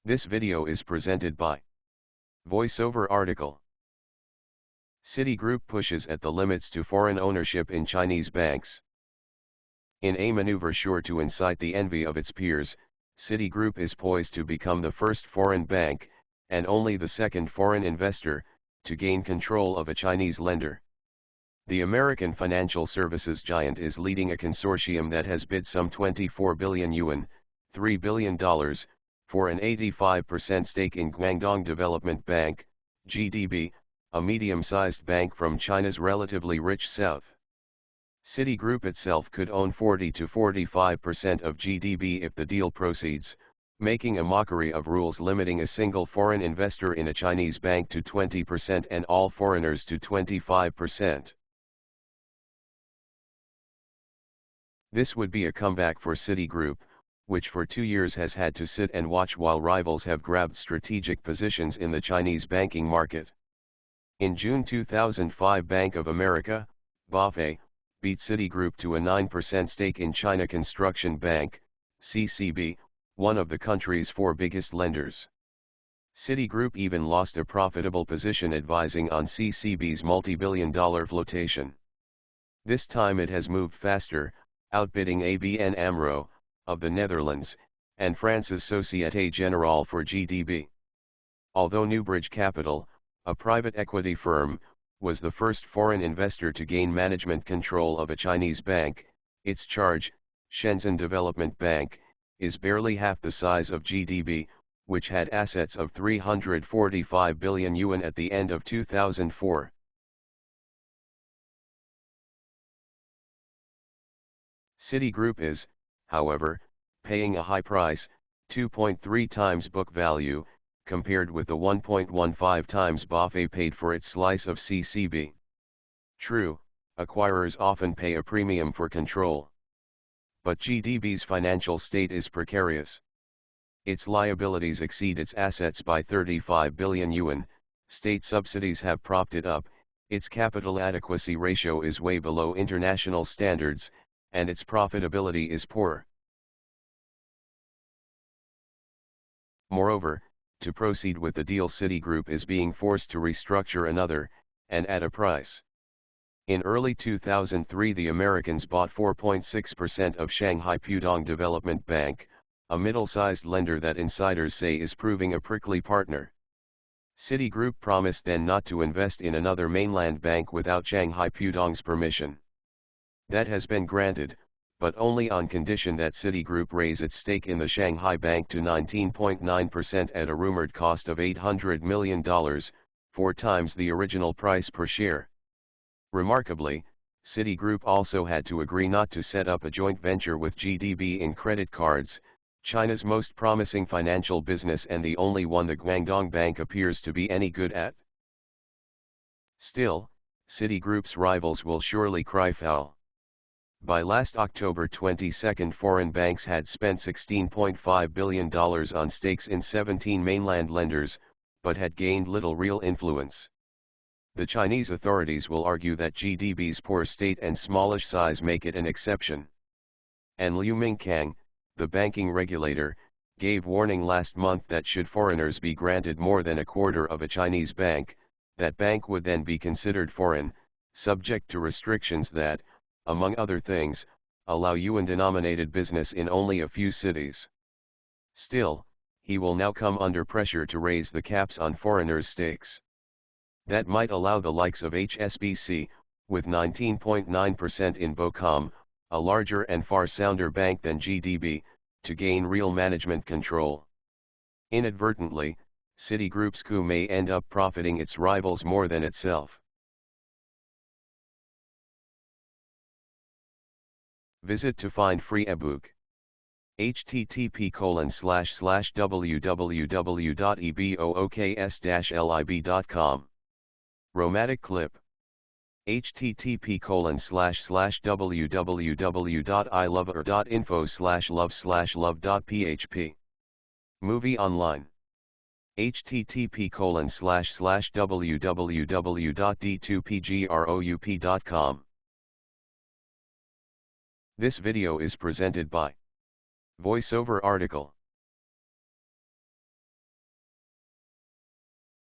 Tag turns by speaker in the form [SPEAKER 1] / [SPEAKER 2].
[SPEAKER 1] This video is presented by VoiceOver article. Citigroup pushes at the limits to foreign ownership in Chinese banks. In a maneuver sure to incite the envy of its peers, Citigroup is poised to become the first foreign bank, and only the second foreign investor, to gain control of a Chinese lender. The American financial services giant is leading a consortium that has bid some 24 billion yuan, $3 billion, for an 85% stake in Guangdong Development Bank, GDB, a medium-sized bank from China's relatively rich south. Citigroup itself could own 40 to 45% of GDB if the deal proceeds, making a mockery of rules limiting a single foreign investor in a Chinese bank to 20% and all foreigners to 25%. This would be a comeback for Citigroup, which for 2 years has had to sit and watch while rivals have grabbed strategic positions in the Chinese banking market. In June 2005, Bank of America, BofA, beat Citigroup to a 9% stake in China Construction Bank, CCB, one of the country's 4 biggest lenders. Citigroup even lost a profitable position advising on CCB's multi-billion-dollar flotation. This time it has moved faster, outbidding ABN AMRO, of the Netherlands, and France's Société Générale for GDB. Although Newbridge Capital, a private equity firm, was the first foreign investor to gain management control of a Chinese bank, its charge, Shenzhen Development Bank, is barely half the size of GDB, which had assets of 345 billion yuan at the end of 2004. Citigroup is, however, paying a high price, 2.3 times book value, compared with the 1.15 times BofA paid for its slice of CCB. True, acquirers often pay a premium for control. But GDB's financial state is precarious. Its liabilities exceed its assets by 35 billion yuan, state subsidies have propped it up, its capital adequacy ratio is way below international standards, and its profitability is poor. Moreover, to proceed with the deal, Citigroup is being forced to restructure another, and at a price. In early 2003, the Americans bought 4.6% of Shanghai Pudong Development Bank, a middle-sized lender that insiders say is proving a prickly partner. Citigroup promised then not to invest in another mainland bank without Shanghai Pudong's permission. That has been granted, but only on condition that Citigroup raise its stake in the Shanghai bank to 19.9% at a rumored cost of $800 million, 4 times the original price per share. Remarkably, Citigroup also had to agree not to set up a joint venture with GDB in credit cards, China's most promising financial business and the only one the Guangdong Bank appears to be any good at. Still, Citigroup's rivals will surely cry foul. By last October 22, foreign banks had spent $16.5 billion on stakes in 17 mainland lenders, but had gained little real influence. The Chinese authorities will argue that GDB's poor state and smallish size make it an exception. And Liu Mingkang, the banking regulator, gave warning last month that should foreigners be granted more than a quarter of a Chinese bank, that bank would then be considered foreign, subject to restrictions that, among other things, allow yuan-denominated business in only a few cities. Still, he will now come under pressure to raise the caps on foreigners' stakes. That might allow the likes of HSBC, with 19.9% in Bocom, a larger and far sounder bank than GDB, to gain real management control. Inadvertently, Citigroup's coup may end up profiting its rivals more than itself. Visit to find free ebook. http://www.ebooks-lib.com. Romantic clip. http://www.ilover.info/love/love.php. Movie online. http://www.d2pgroup.com. This video is presented by VoiceOver article.